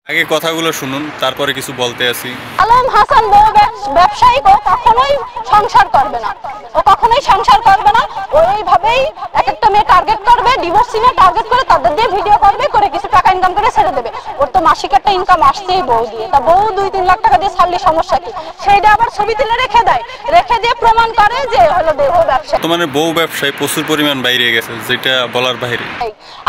আগে কথাগুলো শুনুন, তারপরে কিছু বলতে আসি। আলম হাসান ব্যবসায়ী কখনোই সংসার করবে না, ও কখনোই সংসার করবে না। ওইভাবেই এক একটা মেয়ে টার্গেট করবে, ডিভোর্সি মেয়ে টার্গেট করে তাদের দিয়ে ভিডিও করবে, করে কিছু টাকা ইনকাম করে ছেড়ে দেবে। ওর তো মাসিক একটা ইনকাম আসছেই বউ দিয়ে, তা বউ 2-3 লাখ টাকা দিয়ে ছাড়লে সমস্যা কি? সেইটা আবার ছবি তুলে রেখে দেয়, রেখে দিয়ে প্রমাণ করে যে হলো দেহ ব্যবসা। তো মানে বউ ব্যবসায় প্রচুর পরিমাণ বাইরে গেছে, যেটা বলার বাইরে।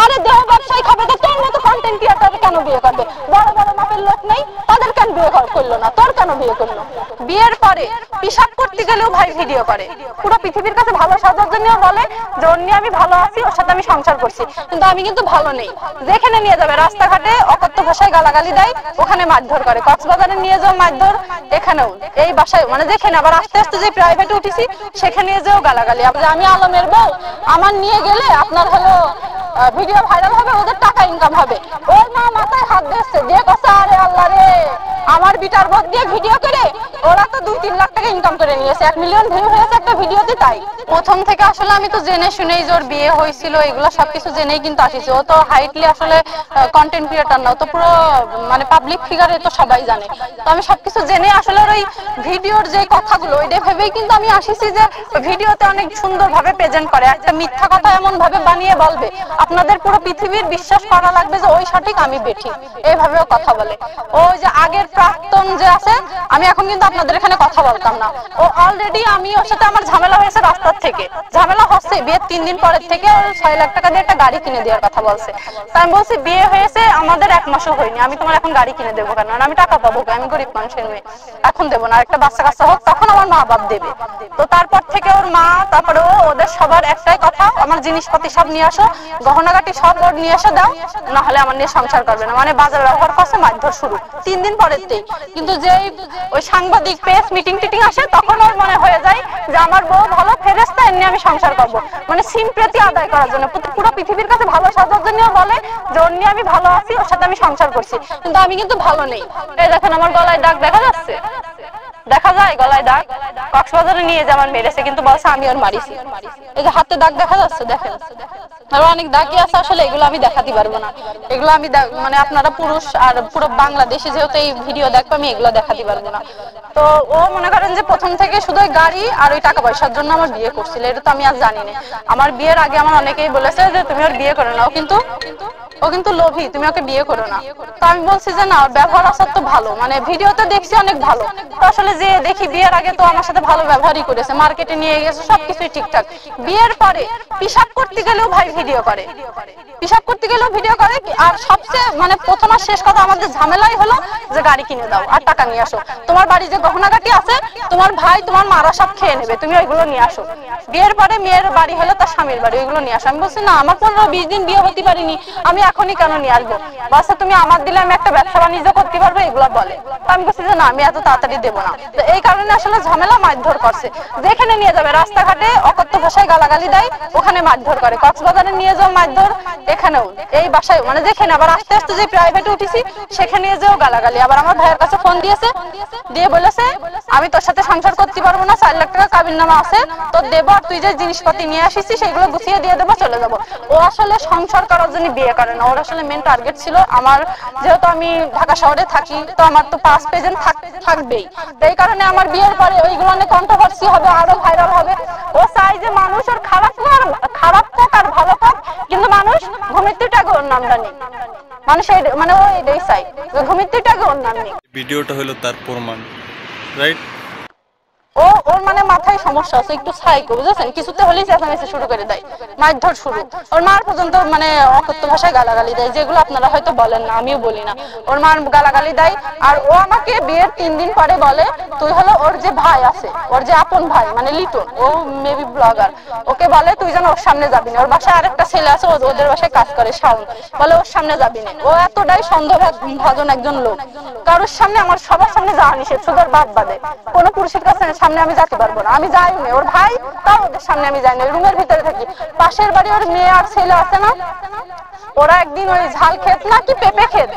আরে দেহ ব্যবসায়ী হবে তো তোর মতো কন্টেন্ট ক্রিয়েটর কেন বিয়ে করবে? বড় বড় মাপের লোক নেই, তাদের কেন বিয়ে করলো না? তোর কেন বিয়ে করলো? বিয়ের পরে পিশাব করতে গেলেও ভাই ভিডিও করে, পুরো পৃথিবীর কাছে ভালো সাজার জন্য বলে যে ওর নিয়ে আমি ভালো আছি, ওর সাথে আমি সংসার করছি, কিন্তু আমি কিন্তু ভালো নেই। যেখানে নিয়ে যাবে রাস্তাঘাটে অকথ্য ভাষায় গালাগালি দেয়, ওখানে মারধর করে। কক্সবাজারে নিয়ে যাও মারধর, এখানেও এই বাসায় মানে যেখানে আবার আস্তে আস্তে যে প্রাইভেটে উঠেছি সেখানে যেও গালাগালি। আমি আলমের বউ, আমার নিয়ে গেলে আপনার হলো ভিডিও ভাইরাল হবে, ওদের টাকা ইনকাম হবে। ওর মা মাথায় হাত দিচ্ছে, দিয়ে কথা আরে আল্লাহ রে, আমার বিটার বক দিয়ে ভিডিও করে ওরা তো 2-3 লাখ টাকা ইনকাম করে নিয়েছে, 1 মিলিয়ন ভিউ হয়েছে একটা ভিডিওতে। তাই প্রথম থেকে আসলে আমি তো জেনে শুনেই যে ওর বিয়ে হয়েছিল এগুলো সবকিছু জেনেই কিন্তু আসিছি। ও তো হাইটলি আসলে কন্টেন্ট ক্রিয়েটর না, ও তো পুরো মানে পাবলিক ফিগারে, তো সবাই জানে। তো আমি সবকিছু জেনে আসলে ওই ভিডিওর যে কথাগুলো ওইটা ভেবেই কিন্তু আমি আসিছি যে ভিডিওতে অনেক সুন্দরভাবে প্রেজেন্ট করে, একটা মিথ্যা কথা এমন ভাবে বানিয়ে বলবে আপনাদের পুরো পৃথিবীর বিশ্বাস করা লাগবে যে ওই সঠিক আমি বেঠিক, এইভাবেও কথা বলে। ওই যে আগের প্রাক্তন যে আছে, আমি এখন কিন্তু আপনাদের এখানে কথা বলতাম না, ও অলরেডি আমি ওর সাথে আমার ঝামেলা হয়েছে রাস্তার থেকে, ঝামেলা হচ্ছে বিয়ের 3 দিন পরের থেকে ওর 6 লাখ টাকা দিয়ে একটা গাড়ি কিনে দেওয়ার কথা বলছে। তাই আমি বলছি বিয়ে হয়েছে আমাদের 1 মাসও হয়নি, আমি তোমার এখন গাড়ি কিনে দেবো কেন? আমি টাকা পাবো, আমি গরিব মানুষের মেয়ে, এখন দেবো না, একটা বাচ্চা কাচ্চা হোক তখন আমার মা বাপ দেবে। তো তারপর থেকে ওর মা, তারপরে ওদের সবার একটাই কথা, আমার জিনিসপাতি সব নিয়ে আসো, গহনাগাটি সব ওর নিয়ে এসে দাও, না হলে আমার নিয়ে সংসার করবে না। মানে বাজার ব্যবহার করছে, মারধর শুরু 3 দিন পরেতেই। কিন্তু যে ওই সাংবাদিক প্রেস মিটিং টিটিং আসে তখন ওর মনে হয়ে যায় যে আমার বউ ভালো ফেরেশতা, এমনি আমি সংসার করব, মানে সিম্প্যাথি আদায় করার জন্য, পুরো পৃথিবীর কাছে ভালো সাজার জন্য বলে যে ওর নিয়ে আমি ভালো আছি, ওর সাথে আমি সংসার করছি, কিন্তু আমি কিন্তু ভালো নেই। এই দেখেন আমার গলায় দাগ দেখা যাচ্ছে, দেখা যায় গলায় দাগ, কক্সবাজারে নিয়ে যে আমার মেরেছে, কিন্তু বলছে আমি ওর মারিছি। এই যে হাতে দাগ দেখা যাচ্ছে, দেখেন আরো অনেক দাগই আছে, আসলে এগুলো আমি দেখাতে পারবো না। এগুলো আমি মানে আপনারা পুরুষ আর পুরো বাংলাদেশে যেহেতু এই ভিডিও দেখবো, আমি এগুলো দেখাতে পারবো না। তো ও মনে করেন যে প্রথম থেকে শুধু গাড়ি আর ওই টাকা পয়সার জন্য আমার বিয়ে করছিল, এটা তো আমি আর জানি না। আমার বিয়ের আগে আমার অনেকেই বলেছে যে তুমি ওর বিয়ে করো না, ও কিন্তু লোভী, তুমি ওকে বিয়ে করো না। তো আমি বলছি যে না, ওর ব্যবহার আসার তো ভালো, মানে ভিডিওতে দেখছি অনেক ভালো, তো আসলে যে দেখি বিয়ের আগে তো আমার সাথে ভালো ব্যবহারই করেছে, মার্কেটে নিয়ে গেছে, সবকিছুই ঠিকঠাক। বিয়ের পরে পিশাব করতে গেলেও ভাই ভিডিও করে, পিশাব করতে গেলেও ভিডিও করে। আর সবচেয়ে মানে প্রথম আর শেষ কথা আমাদের ঝামেলাই হলো যে গাড়ি কিনে দাও আর টাকা নিয়ে আসো, তোমার বাড়ি যে গহনাগাটি আছে তোমার ভাই তোমার মারা সব খেয়ে নেবে, তুমি ওইগুলো নিয়ে আসো। বিয়ের পরে মেয়ের বাড়ি হলো তার স্বামীর বাড়ি, ওইগুলো নিয়ে আসো। আমি বলছি না, আমার 15-20 দিন বিয়ে হতে পারিনি, আমি এখনই কেন নিয়ে আসবো? বাসা তুমি আমার দিলে আমি একটা ব্যবসা বাণিজ্য করতে পারবো, এগুলো বলে। তো আমি বলছি যে না, আমি এত তাড়াতাড়ি দেবো না। তো এই কারণে আসলে ঝামেলা, মারধর করছে। যেখানে নিয়ে যাবে রাস্তাঘাটে অকথ্য ভাষায় গালাগালি দেয়, ওখানে মারধর করে। কক্সবাজারে নিয়ে যাও মারধর, এখানেও এই বাসায় মানে যেখানে আবার আস্তে আস্তে যে প্রাইভেটে উঠেছি সেখানে যেও গালাগালি। আবার আমার ভাইয়ের কাছে ফোন দিয়েছে, দিয়ে বলেছে আমি তোর সাথে সংসার করতে পারবো না, 4 লাখ টাকা কাবিননামা আছে তোর দেবো, আর তুই যে জিনিসপাতি নিয়ে আসিস সেগুলো গুছিয়ে দিয়ে দেবো, চলে যাবো। ও আসলে সংসার করার জন্য বিয়ে করে না, ওর আসলে মেন টার্গেট ছিল আমার, যেহেতু আমি ঢাকা শহরে থাকি তো আমার তো পাস প্রেজেন্ট থাকবেই, এই কারণে আমার বিয়ের পরে ওইগুলো অনেক কন্ট্রোভার্সি হবে, আরো ভাইরাল হবে। ও চাই যে মানুষ ওর খারাপ হোক আর ভালো হোক, কিন্তু মানুষ ঘুমিতেটাকে ওর নামটা নেই, মানুষ মানে ও এটাই চাই যে ঘুমিতেটাকে ওর নাম নেই। ভিডিওটা হলো তার প্রমাণ, রাইট? ওর মানে মাথায় সমস্যা আছে, একটু সাইকো, বুঝেছেন? কিছুতে হলেই চেঁচামেচি শুরু করে দেয়, মারধর শুরু। ওর মার পর্যন্ত মানে অকথ্য ভাষায় গালাগালি দেয়, যেগুলো আপনারা হয়তো বলেন না, আমিও বলি না। ওর মার গালাগালি দেয়। আর ও আমাকে বিয়ের 3 দিন পরে বলে তুই হলো ওর যে ভাই আছে, ওর যে আপন ভাই মানে লিটন, ও মেবি ব্লগার, ওকে বলে তুই যেন ওর সামনে যাবি না। ওর বাসায় আরেকটা ছেলে আছে, ওদের বাসায় কাজ করে, শাওন, বলে ওর সামনে যাবি না। ও এতটাই সন্দেহভাজন একজন লোক, কারোর সামনে, আমার সবার সামনে যাওয়া নিষেধ, শুধু ওর বাপ বাদে। কোনো পুরুষের কাছে সামনে আমি যেতে পারবো না, আমি যাই না। ওর ভাই তাও ওদের সামনে আমি যাই না, রুমের ভিতরে থাকি। পাশের বাড়ি ওর মেয়ে আর ছেলে আছে না, ওরা একদিন ওই ঝাল ক্ষেত না কি পেঁপে ক্ষেত,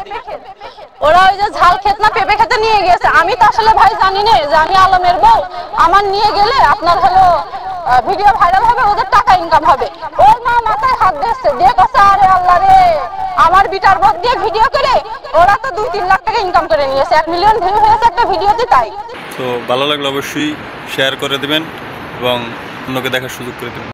ওরা ওই যে ঝাল ক্ষেত না পেঁপে খেতে নিয়ে গেছে। আমি তো আসলে ভাই জানি না যে আমি আলমের বউ, আমার নিয়ে গেলে আপনার হলো ভিডিও ভাইরাল হবে, ওদের টাকা ইনকাম হবে। ওর মা মাথায় হাত দিচ্ছে, দিয়ে কাছে আরে আল্লাহ রে, আমার বিটার বক দিয়ে ভিডিও করে ওরা তো 2-3 লাখ টাকা ইনকাম করে নিয়েছে, 1 মিলিয়ন ভিউ হয়েছে একটা ভিডিওতে। তাই তো ভালো লাগলে অবশ্যই শেয়ার করে দেবেন এবং অন্যকে দেখার সুযোগ করে দেবেন।